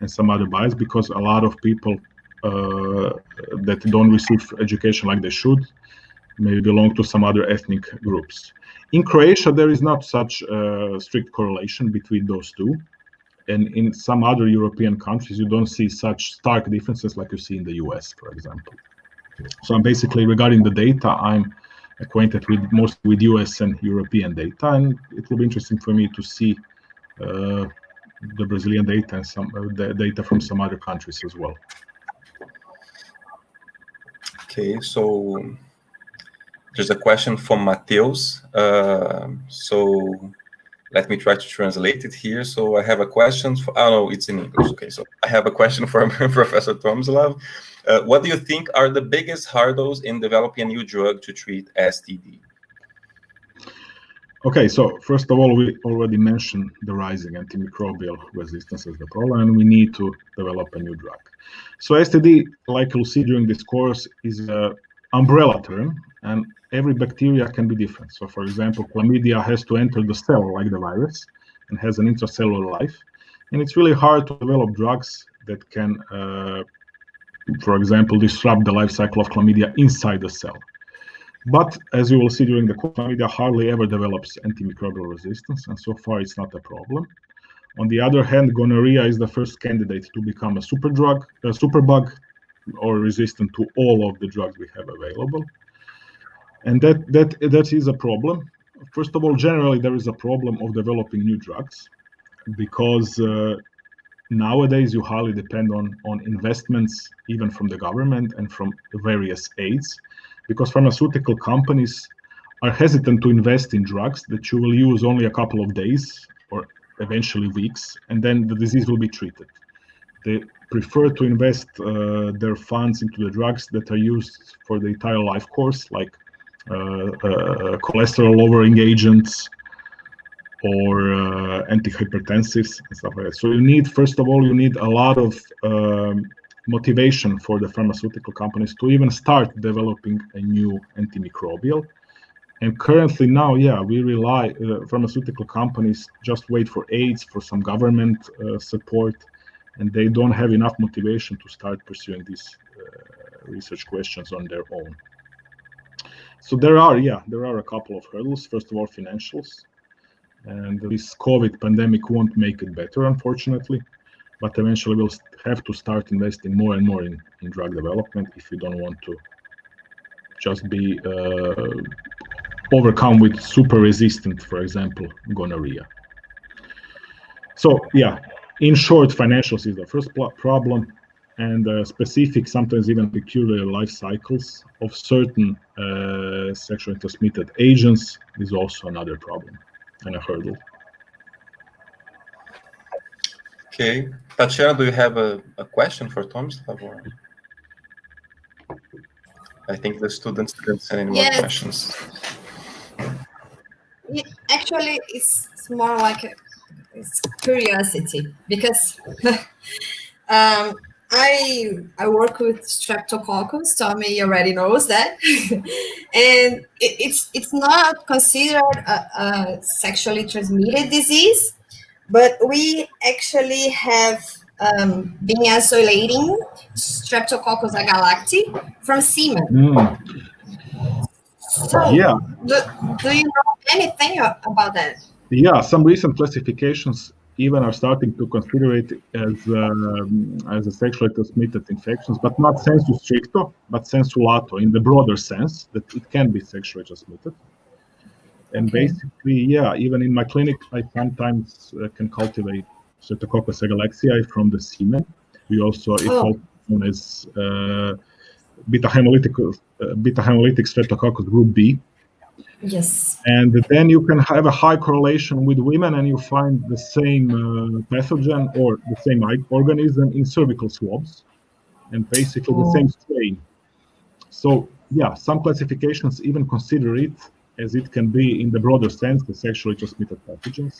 and some other bias, because a lot of people that don't receive education like they should may belong to some other ethnic groups. In Croatia, there is not such a strict correlation between those two. And in some other European countries, you don't see such stark differences like you see in the US, for example. So I'm basically, regarding the data, I'm acquainted mostly with US and European data, and it will be interesting for me to see the Brazilian data and some the data from some other countries as well. Okay, so there's a question from Mateus. So let me try to translate it here. So I have a question for, oh no, it's in English. Okay, so I have a question for Professor Tomislav. What do you think are the biggest hurdles in developing a new drug to treat STD? Okay, so first of all, we already mentioned the rising antimicrobial resistance as the problem, and we need to develop a new drug. So STD, like you'll see during this course, is an umbrella term, and every bacteria can be different. So for example, chlamydia has to enter the cell like the virus and has an intracellular life. And it's really hard to develop drugs that can, for example, disrupt the life cycle of chlamydia inside the cell. But as you will see during the chlamydia, hardly ever develops antimicrobial resistance, and so far it's not a problem. On the other hand, gonorrhea is the first candidate to become a superbug, or resistant to all of the drugs we have available. And that is a problem. First of all, generally there is a problem of developing new drugs, because nowadays you highly depend on investments, even from the government and from various aids, because pharmaceutical companies are hesitant to invest in drugs that you will use only a couple of days or eventually weeks, and then the disease will be treated. They prefer to invest their funds into the drugs that are used for the entire life course, like cholesterol lowering agents or antihypertensives and stuff like that. So you need, first of all, you need a lot of motivation for the pharmaceutical companies to even start developing a new antimicrobial. And currently now, yeah, we rely, pharmaceutical companies just wait for aids, for some government support, and they don't have enough motivation to start pursuing these research questions on their own. So there are a couple of hurdles. First of all, financials. And this COVID pandemic won't make it better, unfortunately. But eventually we'll have to start investing more and more in drug development if we don't want to just be overcome with super resistant, for example, gonorrhea. So yeah, in short, financials is the first problem, and specific, sometimes even peculiar life cycles of certain sexually transmitted agents is also another problem and a hurdle. Okay, Tatiana, do you have a question for Tomislav? I think the students didn't send any more questions. Actually, it's more like it's curiosity, because I work with Streptococcus. Tommy already knows that, and it's not considered a sexually transmitted disease, but we actually have been isolating Streptococcus agalacti from semen. So, yeah. Do you know anything about that? Yeah, some recent classifications even are starting to consider it as a sexually transmitted infections, but not sensu stricto, but sensu lato, in the broader sense that it can be sexually transmitted. And basically, yeah, even in my clinic, I sometimes can cultivate Streptococcus agalactiae from the semen. We also, it's also known as beta hemolytic Streptococcus group B. Yes. And then you can have a high correlation with women, and you find the same pathogen or the same organism in cervical swabs, and basically the same strain. So yeah, some classifications even consider it as it can be in the broader sense, the sexually transmitted pathogen,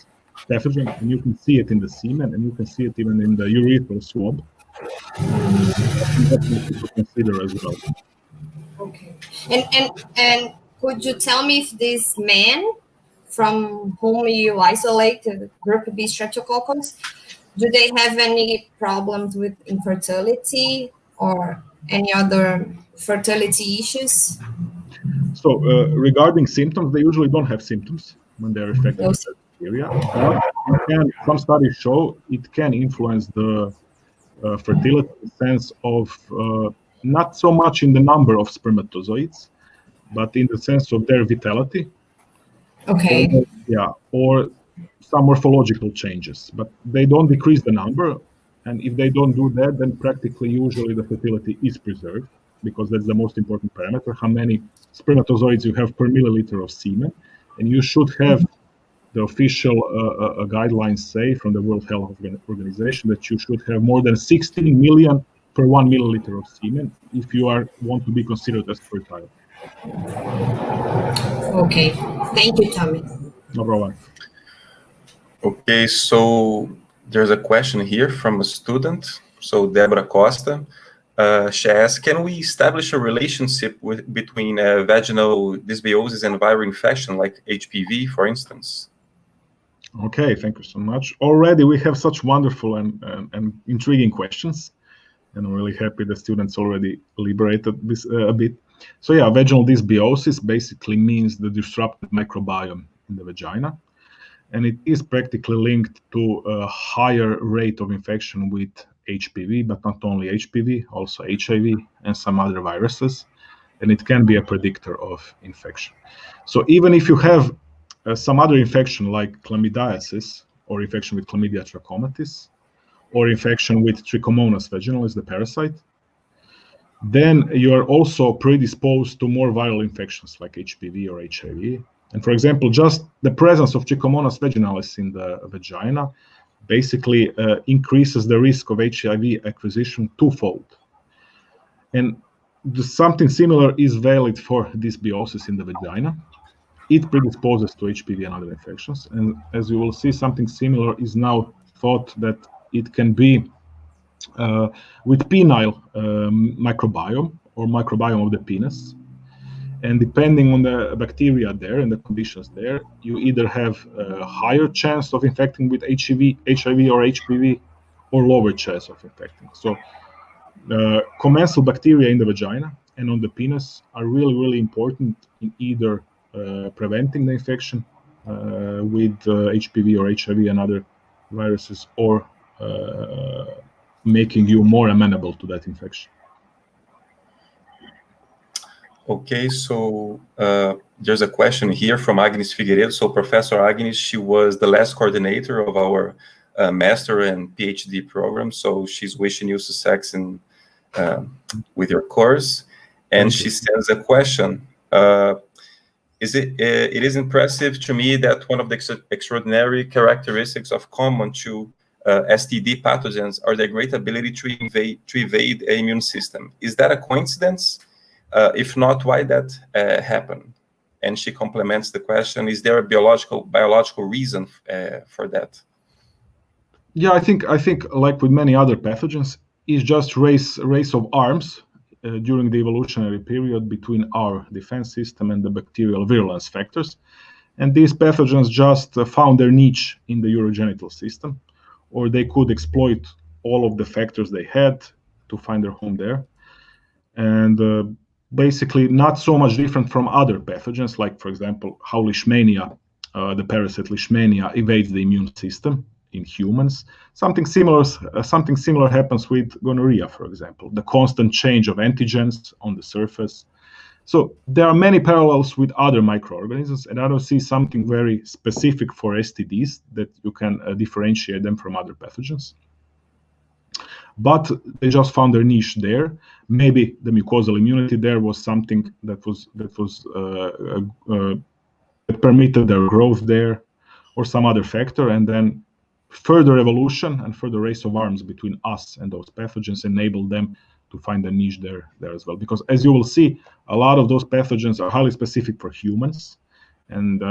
and you can see it in the semen, and you can see it even in the urethral swab. That's what people consider as well. Okay. And could you tell me if these men from whom you isolate the group B Streptococcus, do they have any problems with infertility or any other fertility issues? So regarding symptoms, they usually don't have symptoms when they're affected with bacteria. But some studies show it can influence the fertility in the sense of not so much in the number of spermatozoids, but in the sense of their vitality. Okay. Or some morphological changes, but they don't decrease the number. And if they don't do that, then practically usually the fertility is preserved, because that's the most important parameter, how many spermatozoids you have per milliliter of semen. And you should have the official guidelines say from the World Health Organization that you should have more than 16 million per 1 milliliter of semen if you want to be considered as fertile. Okay, thank you, Tommy. No problem. Okay, so there's a question here from a student. So Deborah Costa, she asks, can we establish a relationship between vaginal dysbiosis and viral infection, like HPV, for instance? Okay, thank you so much. Already we have such wonderful and intriguing questions, and I'm really happy the students already liberated this a bit. So yeah, vaginal dysbiosis basically means the disrupted microbiome in the vagina, and it is practically linked to a higher rate of infection with HPV, but not only HPV, also HIV and some other viruses, and it can be a predictor of infection. So even if you have some other infection like chlamydiasis or infection with Chlamydia trachomatis or infection with Trichomonas vaginalis, the parasite, then you are also predisposed to more viral infections like HPV or HIV. And for example, just the presence of Trichomonas vaginalis in the vagina basically increases the risk of HIV acquisition twofold. And something similar is valid for dysbiosis in the vagina. It predisposes to HPV and other infections. And as you will see, something similar is now thought that it can be with penile microbiome or microbiome of the penis. And depending on the bacteria there and the conditions there, you either have a higher chance of infecting with HIV or HPV or lower chance of infecting. So commensal bacteria in the vagina and on the penis are really, really important in either preventing the infection with HPV or HIV and other viruses, or making you more amenable to that infection. Okay, so there's a question here from Agnes Figueiredo. So Professor Agnes, she was the last coordinator of our master and PhD program. So she's wishing you success in with your course. And she sends a question. It is impressive to me that one of the extraordinary characteristics of common to STD pathogens are their great ability to evade the immune system. Is that a coincidence? If not, why that happened? And she complements the question: is there a biological reason for that? Yeah, I think like with many other pathogens, it's just race of arms during the evolutionary period between our defense system and the bacterial virulence factors. And these pathogens just found their niche in the urogenital system, or they could exploit all of the factors they had to find their home there. And basically not so much different from other pathogens, like, for example, how Leishmania, the parasite Leishmania, evades the immune system in humans. Something similar happens with gonorrhea, for example, the constant change of antigens on the surface. So there are many parallels with other microorganisms, and I don't see something very specific for STDs that you can differentiate them from other pathogens. But they just found their niche there. Maybe the mucosal immunity there was something that permitted their growth there, or some other factor, and then further evolution and further race of arms between us and those pathogens enabled them to find a niche there as well. Because as you will see, a lot of those pathogens are highly specific for humans, and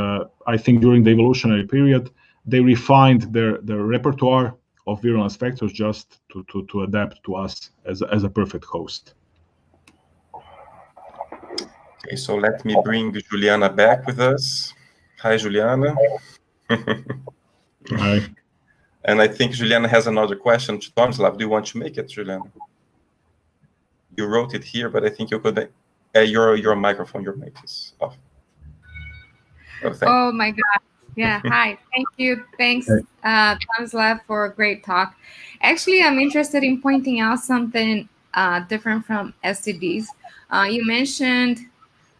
I think during the evolutionary period they refined their repertoire of virulence factors just to adapt to us as a perfect host. Okay, so let me bring Juliana back with us. Hi, Juliana. Hi. And I think Juliana has another question to Tomislav. Do you want to make it, Juliana? You wrote it here, but I think you could. Your microphone, your mic is off. Oh my God. Yeah, hi. Thank you. Thanks, Tomislav, for a great talk. Actually, I'm interested in pointing out something different from STDs. You mentioned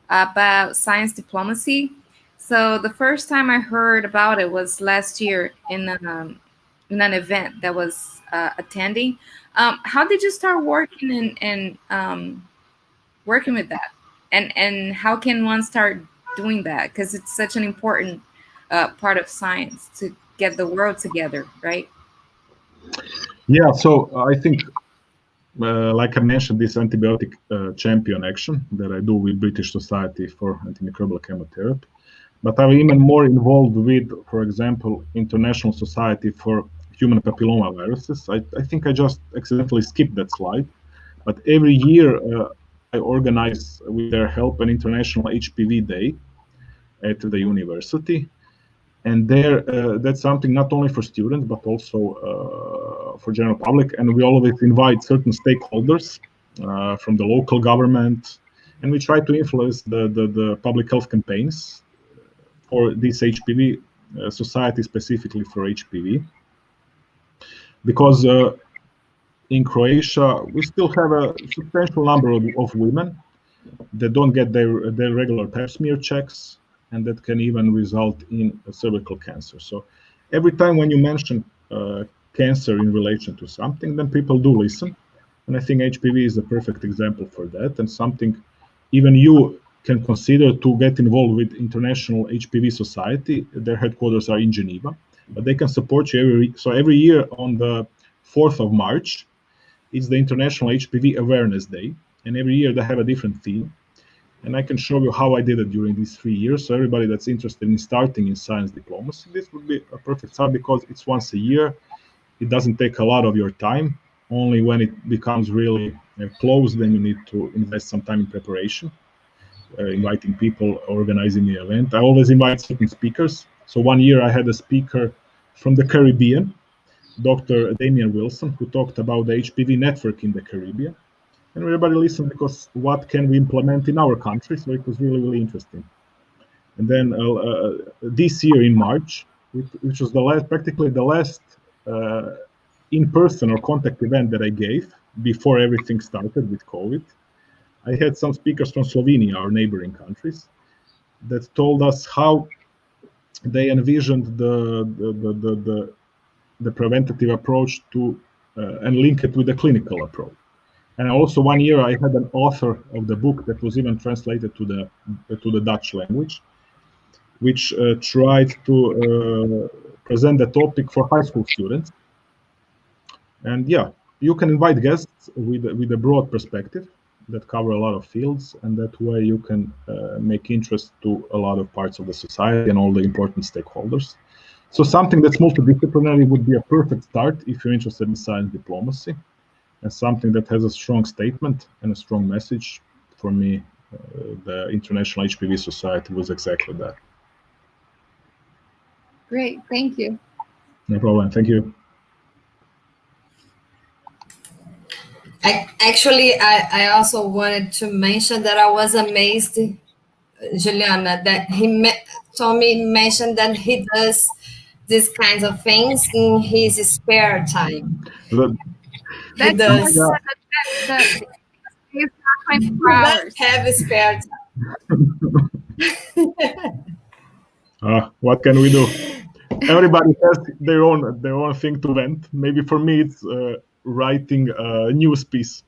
about science diplomacy. So the first time I heard about it was last year in an event that was attending. How did you start working and working with that? And how can one start doing that? Because it's such an important part of science to get the world together, right? Yeah, so I think, like I mentioned, this antibiotic champion action that I do with British Society for Antimicrobial Chemotherapy, but I'm even more involved with, for example, International Society for Human Papilloma Viruses. I think I just accidentally skipped that slide, but every year I organize, with their help, an International HPV Day at the university. And there, that's something not only for students, but also for general public. And we always invite certain stakeholders from the local government and we try to influence the public health campaigns for this HPV society, specifically for HPV, because in Croatia we still have a substantial number of women that don't get their regular pap smear checks, and that can even result in cervical cancer. So every time when you mention cancer in relation to something, then people do listen. And I think HPV is a perfect example for that, and something even you can consider to get involved with International HPV Society. Their headquarters are in Geneva, but they can support you every year on the 4th of March. It's the International HPV Awareness Day, and every year they have a different theme. And I can show you how I did it during these 3 years. So everybody that's interested in starting in science diplomacy, this would be a perfect start, because it's once a year. It doesn't take a lot of your time. Only when it becomes really close, then you need to invest some time in preparation, inviting people, organizing the event. I always invite certain speakers. So one year I had a speaker from the Caribbean, Dr. Damian Wilson, who talked about the HPV network in the Caribbean. And everybody listened, because what can we implement in our country? So it was really, really interesting. And then this year in March, which was practically the last in-person or contact event that I gave before everything started with COVID, I had some speakers from Slovenia, our neighboring countries, that told us how they envisioned the preventative approach to and link it with the clinical approach. And also one year I had an author of the book that was even translated to the Dutch language, which tried to present the topic for high school students. And yeah, you can invite guests with a broad perspective that cover a lot of fields, and that way you can make interest to a lot of parts of the society and all the important stakeholders. So something that's multidisciplinary would be a perfect start if you're interested in science diplomacy, and something that has a strong statement and a strong message. For me, the International HPV Society was exactly that. Great, thank you. No problem, thank you. Actually, I also wanted to mention that I was amazed, Juliana, that Tommy mentioned that he does these kinds of things in his spare time. He does. He's not 24 hours. Have a spare time. What can we do? Everybody has their own thing to vent. Maybe for me it's writing a news piece.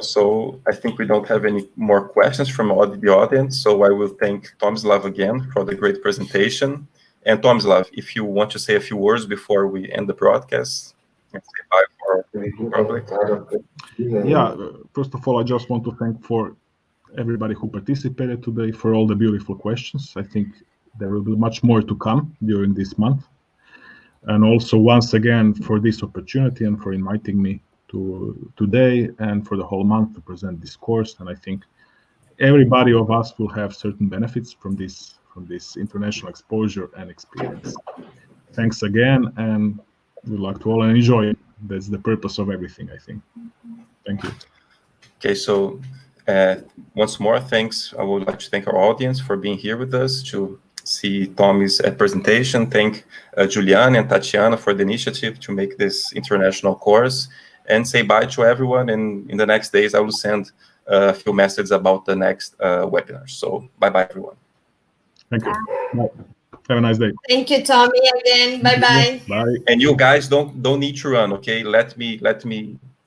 So I think we don't have any more questions from the audience. So I will thank Tomislav again for the great presentation. And Tomislav, if you want to say a few words before we end the broadcast, and say bye for the public. Yeah, first of all, I just want to thank for everybody who participated today, for all the beautiful questions. I think there will be much more to come during this month. And also, once again, for this opportunity and for inviting me to today and for the whole month to present this course. And I think everybody of us will have certain benefits from this international exposure and experience. Thanks again, and good luck to all, and enjoy it. That's the purpose of everything, I think. Thank you. Okay, so once more, thanks. I would like to thank our audience for being here with us to see Tommy's presentation. Thank Juliana and Tatiana for the initiative to make this international course, and say bye to everyone. And in the next days, I will send a few messages about the next webinar. So bye-bye, everyone. Thank you. Bye. Have a nice day. Thank you, Tommy, again. Bye-bye. Bye. And you guys don't need to run, okay? Let me